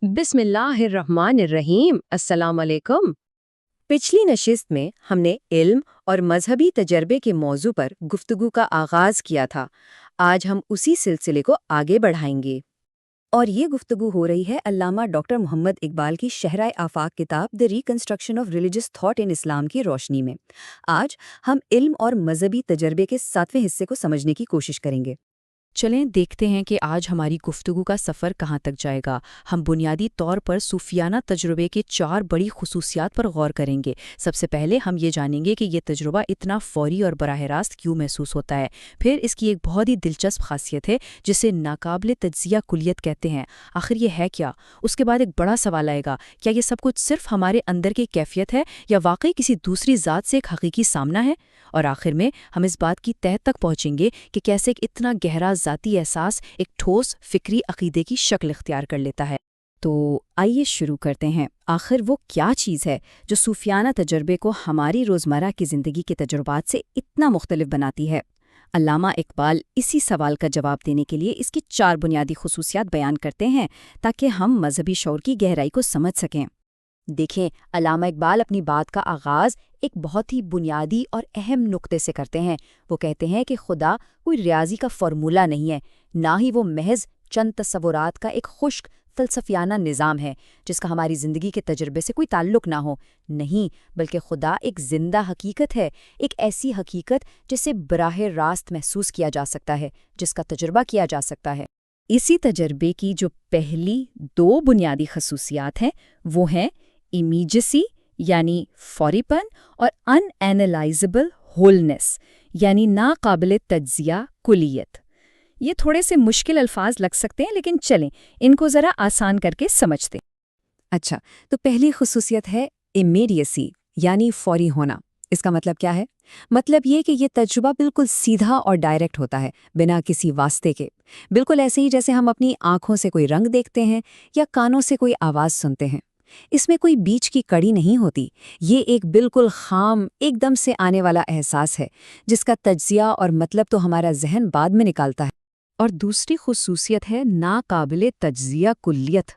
बिस्मिल्लाहिर्रहमानिर्रहीम। अस्सलाम वालेकुम। पिछली नशिस्त में हमने इल्म और मजहबी तजर्बे के मौजू पर गुफ्तगू का आगाज किया था। आज हम उसी सिलसिले को आगे बढ़ाएंगे और ये गुफ्तगू हो रही है अल्लामा डॉक्टर मोहम्मद इकबाल की शहराए आफाक किताब the reconstruction of religious thought in Islam की रोशनी में। आज हम इल्म और मजहबी तजर्बे के 7वें हिस्से को समझने की कोशिश करेंगे। चलें देखते हैं कि आज हमारी गुफ्तगू का सफ़र कहाँ तक जाएगा। हम बुनियादी तौर पर सूफियाना तजुर्बे के 4 बड़ी खुसूसियात पर गौर करेंगे। सबसे पहले हम ये जानेंगे कि ये तजुर्बा इतना फौरी और बराह रास्त क्यों महसूस होता है। फिर इसकी एक बहुत ही दिलचस्प खासियत है जिसे नाकाबिले तज्जिया कुलियत कहते हैं। आखिर ये है क्या? उसके बाद एक बड़ा सवाल आएगा, क्या ये सब कुछ सिर्फ हमारे अंदर की कैफियत है या वाकई किसी दूसरी ज़ात से एक हकीकी सामना है? और आखिर में हम इस बात की तह तक पहुंचेंगे कि कैसे एक इतना गहरा ज़ाती एहसास एक ठोस फिक्री अकीदे की शक्ल इख्तियार कर लेता है। तो आइए शुरू करते हैं। आखिर वो क्या चीज़ है जो सूफियाना तजर्बे को हमारी रोज़मर्रा की ज़िंदगी के तजुर्बात से इतना मुख्तलिफ बनाती है? अल्लामा इकबाल इसी सवाल का जवाब देने के लिए इसकी 4 बुनियादी खुसूसियात बयान करते हैं ताकि हम मजहबी शौर की गहराई को समझ सकें। देखें, अल्लामा इकबाल अपनी बात का आगाज़ एक बहुत ही बुनियादी और अहम नुक्ते से करते हैं। वो कहते हैं कि खुदा कोई रियाजी का फ़ॉर्मूला नहीं है, ना ही वो महज चंद तस्वुरात का एक खुश्क फ़लसफ़ियाना निज़ाम है जिसका हमारी ज़िंदगी के तजुर्बे से कोई ताल्लुक़ ना हो। नहीं, बल्कि खुदा एक ज़िंदा हकीकत है, एक ऐसी हकीकत जिसे बराह रास्त महसूस किया जा सकता है, जिसका तजुर्बा किया जा सकता है। इसी तजर्बे की जो पहली 2 बुनियादी खसूसियात हैं वो हैं इमीजेसी यानी फौरीपन और अनएनालाइजेबल होलनेस यानी नाकाबिले तज्जिया कुलियत। ये थोड़े से मुश्किल अल्फाज लग सकते हैं, लेकिन चलें इनको ज़रा आसान करके समझते हैं। अच्छा, तो पहली खुसूसियत है इमीडिएसी यानी फौरी होना। इसका मतलब क्या है? मतलब ये कि ये तजुर्बा बिल्कुल सीधा और डायरेक्ट होता है, बिना किसी वास्ते के। बिल्कुल ऐसे ही जैसे हम अपनी आंखों से कोई रंग देखते हैं या कानों से कोई आवाज़ सुनते हैं। इसमें कोई बीच की कड़ी नहीं होती। ये एक बिल्कुल खाम, एकदम से आने वाला एहसास है जिसका तज्जिया और मतलब तो हमारा जहन बाद में निकालता है। और दूसरी खुसूसियत है नाकाबिले तज्जिया कुल्लियत।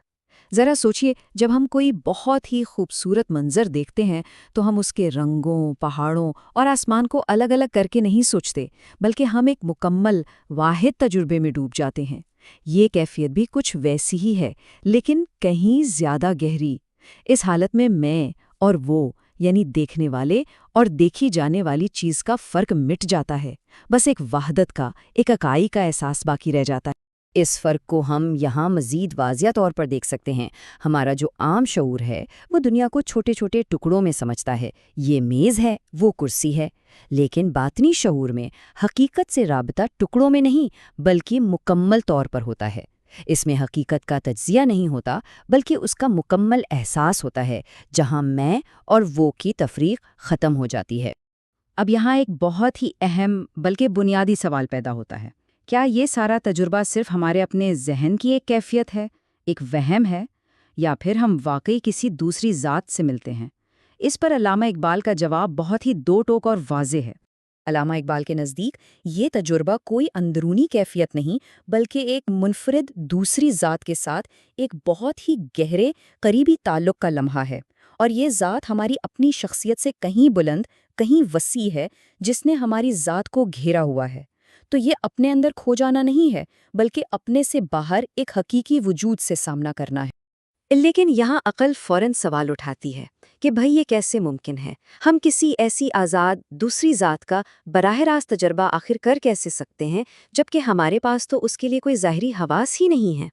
ज़रा सोचिए, जब हम कोई बहुत ही खूबसूरत मंजर देखते हैं तो हम उसके रंगों, पहाड़ों और आसमान को अलग अलग करके नहीं सोचते, बल्कि हम एक मुकम्मल वाहिद तजुर्बे में डूब जाते हैं। ये कैफियत भी कुछ वैसी ही है, लेकिन कहीं ज़्यादा गहरी। इस हालत में मैं और वो यानी देखने वाले और देखी जाने वाली चीज़ का फ़र्क मिट जाता है। बस एक वहदत का, एक अकाई का एहसास बाकी रह जाता है। इस फ़र्क को हम यहाँ मज़ीद वाज़िया तौर पर देख सकते हैं। हमारा जो आम शऊर है वो दुनिया को छोटे छोटे टुकड़ों में समझता है। ये मेज़ है, वो कुर्सी है। लेकिन बातनी शऊर में हकीकत से राबता टुकड़ों में नहीं बल्कि मुकम्मल तौर पर होता है। इसमें हकीकत का तज्जिया नहीं होता बल्कि उसका मुकम्मल एहसास होता है, जहाँ मैं और वो की तफरीक ख़त्म हो जाती है। अब यहाँ एक बहुत ही अहम बल्कि बुनियादी सवाल पैदा होता है, क्या ये सारा तजुर्बा सिर्फ हमारे अपने जहन की एक कैफियत है, एक वहम है, या फिर हम वाकई किसी दूसरी ज़ात से मिलते हैं? इस पर अल्लामा इकबाल का जवाब बहुत ही दो टोक और वाज़ेह है। अल्लामा इकबाल के नज़दीक ये तजुर्बा कोई अंदरूनी कैफियत नहीं बल्कि एक मुनफरिद दूसरी ज़ात के साथ एक बहुत ही गहरे करीबी ताल्लुक़ का लम्हा है। और ये ज़ात हमारी अपनी शख्सियत से कहीं बुलंद, कहीं वसी है, जिसने हमारी ज़ात को घेरा हुआ है। तो ये अपने अंदर खो जाना नहीं है, बल्कि अपने से बाहर एक हकीकी वजूद से सामना करना है। लेकिन यहाँ अक़ल फ़ौरन सवाल उठाती है कि भाई ये कैसे मुमकिन है? हम किसी ऐसी आज़ाद दूसरी ज़ात का बराह रास्त तजर्बा आखिर कर कैसे सकते हैं, जबकि हमारे पास तो उसके लिए कोई ज़ाहिरी हवास ही नहीं है?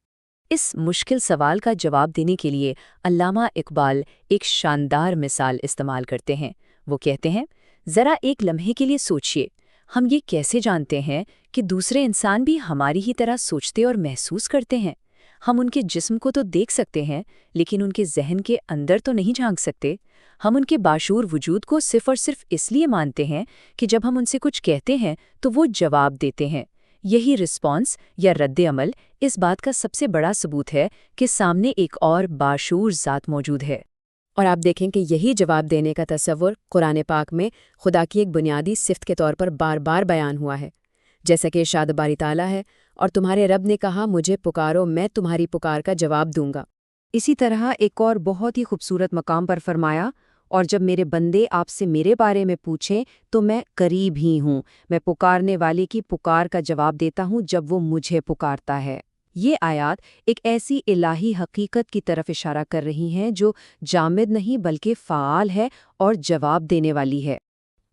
इस मुश्किल सवाल का जवाब देने के लिए अल्लामा इकबाल एक शानदार मिसाल इस्तेमाल करते हैं। वो कहते हैं, ज़रा एक लम्हे के लिए सोचिए, हम ये कैसे जानते हैं कि दूसरे इंसान भी हमारी ही तरह सोचते और महसूस करते हैं? हम उनके जिस्म को तो देख सकते हैं, लेकिन उनके जहन के अंदर तो नहीं झांक सकते। हम उनके बाशूर वजूद को सिर्फ और सिर्फ इसलिए मानते हैं कि जब हम उनसे कुछ कहते हैं तो वो जवाब देते हैं। यही रिस्पॉन्स या रद्द-ए-अमल इस बात का सबसे बड़ा सबूत है कि सामने एक और बाशूर ज़ात मौजूद है। और आप देखें कि यही जवाब देने का तस्वुर कुरान पाक में खुदा की एक बुनियादी सिफ़त के तौर पर बार बार बयान हुआ है। जैसा कि इरशाद बारी ताला है, और तुम्हारे रब ने कहा मुझे पुकारो, मैं तुम्हारी पुकार का जवाब दूंगा। اسی طرح ایک اور بہت ہی خوبصورت مقام پر فرمایا، اور جب میرے بندے آپ سے میرے بارے میں پوچھیں تو میں قریب ہی ہوں، میں پکارنے والے کی پکار کا جواب دیتا ہوں جب وہ مجھے پکارتا ہے۔ یہ آیات ایک ایسی الہی حقیقت کی طرف اشارہ کر رہی ہیں جو جامد نہیں بلکہ فعال ہے اور جواب دینے والی ہے۔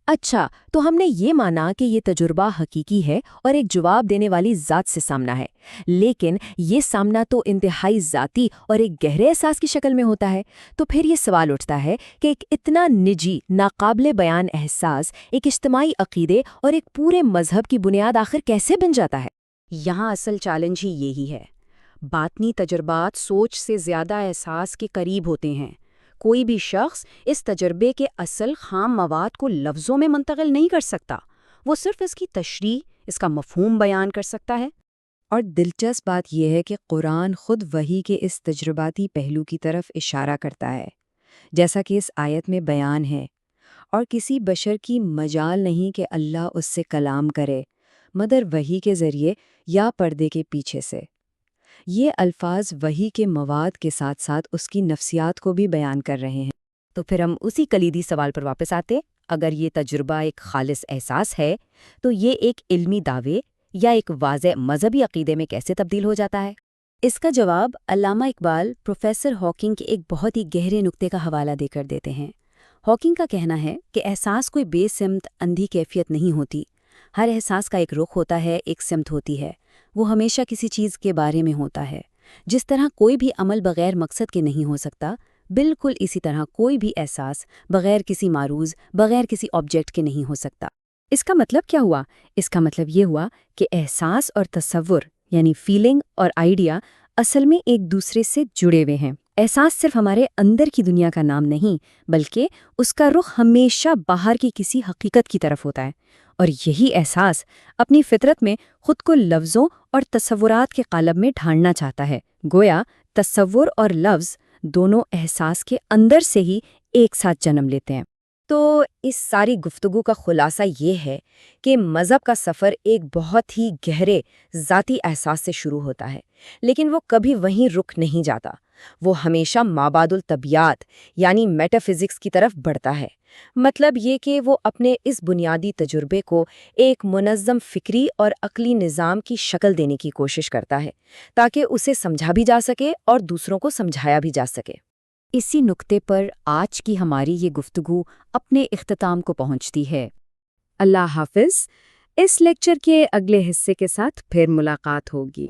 اچھا، تو ہم نے یہ مانا کہ یہ تجربہ حقیقی ہے اور ایک جواب دینے والی ذات سے سامنا ہے، لیکن یہ سامنا تو انتہائی ذاتی اور ایک گہرے احساس کی شکل میں ہوتا ہے۔ تو پھر یہ سوال اٹھتا ہے کہ ایک اتنا نجی، ناقابل بیان احساس ایک اجتماعی عقیدے اور ایک پورے مذہب کی بنیاد آخر کیسے بن جاتا ہے؟ یہاں اصل چیلنج ہی یہی ہے۔ باطنی تجربات سوچ سے زیادہ احساس کے قریب ہوتے ہیں۔ کوئی بھی شخص اس تجربے کے اصل خام مواد کو لفظوں میں منتقل نہیں کر سکتا، وہ صرف اس کی تشریح، اس کا مفہوم بیان کر سکتا ہے۔ اور دلچسپ بات یہ ہے کہ قرآن خود وحی کے اس تجرباتی پہلو کی طرف اشارہ کرتا ہے، جیسا کہ اس آیت میں بیان ہے، اور کسی بشر کی مجال نہیں کہ اللہ اس سے کلام کرے مگر وحی کے ذریعے یا پردے کے پیچھے سے۔ یہ الفاظ وحی کے مواد کے ساتھ ساتھ اس کی نفسیات کو بھی بیان کر رہے ہیں۔ تو پھر ہم اسی کلیدی سوال پر واپس آتے، اگر یہ تجربہ ایک خالص احساس ہے تو یہ ایک علمی دعوے یا ایک واضح مذہبی عقیدے میں کیسے تبدیل ہو جاتا ہے؟ اس کا جواب علامہ اقبال پروفیسر ہاکنگ کے ایک بہت ہی گہرے نقطے کا حوالہ دے کر دیتے ہیں۔ ہاکنگ کا کہنا ہے کہ احساس کوئی بے سمت اندھی کیفیت نہیں ہوتی، ہر احساس کا ایک رخ ہوتا ہے، ایک سمت ہوتی ہے، وہ ہمیشہ کسی چیز کے بارے میں ہوتا ہے۔ جس طرح کوئی بھی عمل بغیر مقصد کے نہیں ہو سکتا، بالکل اسی طرح کوئی بھی احساس بغیر کسی معروض، بغیر کسی آبجیکٹ کے نہیں ہو سکتا۔ اس کا مطلب کیا ہوا؟ اس کا مطلب یہ ہوا کہ احساس اور تصور یعنی فیلنگ اور آئیڈیا اصل میں ایک دوسرے سے جڑے ہوئے ہیں۔ احساس صرف ہمارے اندر کی دنیا کا نام نہیں، بلکہ اس کا رخ ہمیشہ باہر کی کسی حقیقت کی طرف ہوتا ہے، اور یہی احساس اپنی فطرت میں خود کو لفظوں اور تصورات کے قالب میں ڈھالنا چاہتا ہے۔ گویا تصور اور لفظ دونوں احساس کے اندر سے ہی ایک ساتھ جنم لیتے ہیں۔ تو اس ساری گفتگو کا خلاصہ یہ ہے کہ مذہب کا سفر ایک بہت ہی گہرے ذاتی احساس سے شروع ہوتا ہے، لیکن وہ کبھی وہیں رک نہیں جاتا، وہ ہمیشہ مابعد الطبیعات یعنی میٹا فزکس کی طرف بڑھتا ہے۔ مطلب یہ کہ وہ اپنے اس بنیادی تجربے کو ایک منظم فکری اور عقلی نظام کی شکل دینے کی کوشش کرتا ہے تاکہ اسے سمجھا بھی جا سکے اور دوسروں کو سمجھایا بھی جا سکے۔ اسی نقطے پر آج کی ہماری یہ گفتگو اپنے اختتام کو پہنچتی ہے۔ اللہ حافظ۔ اس لیکچر کے اگلے حصے کے ساتھ پھر ملاقات ہوگی۔